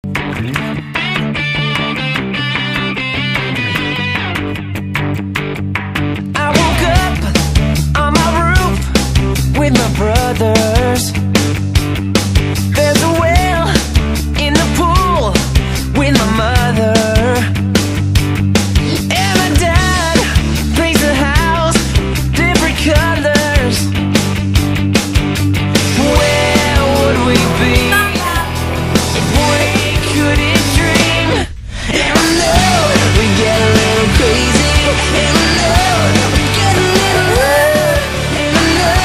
I woke up on my roof with my brothers. There's a whale in the pool with my mother. And my dad paints the house different colors. Where would we be if we couldn't dream? And I know we get a little crazy, and I know we get a little wild, and I know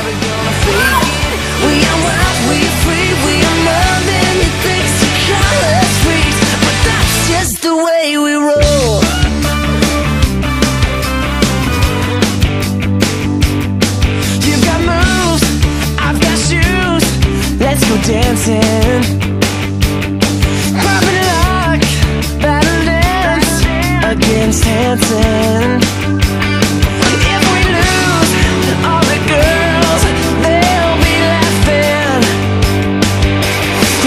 we're never gonna fake it. We are wild, we are free, we are more than you think, so call us freaks, but that's just the way we roll. You've got moves, I've got shoes, let's go dancing. Popping lock, battle dance against Hanson. If we lose, all the girls, they'll be laughing.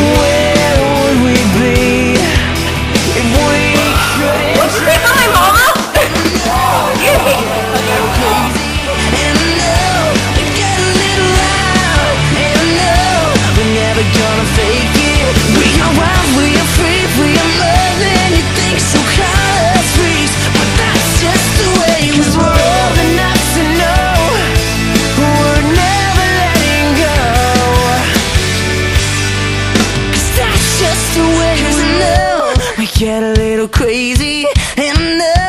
Where would we be if we couldn't? What's your name? Hi, Mama. And I know we get a little loud, and I know we're never gonna fake it. We are wild, we are free, we are more than you think, so call us freaks, but that's just the way we roll. Old enough to know we're never letting go, 'cause that's just the way we know. We get a little crazy, and I know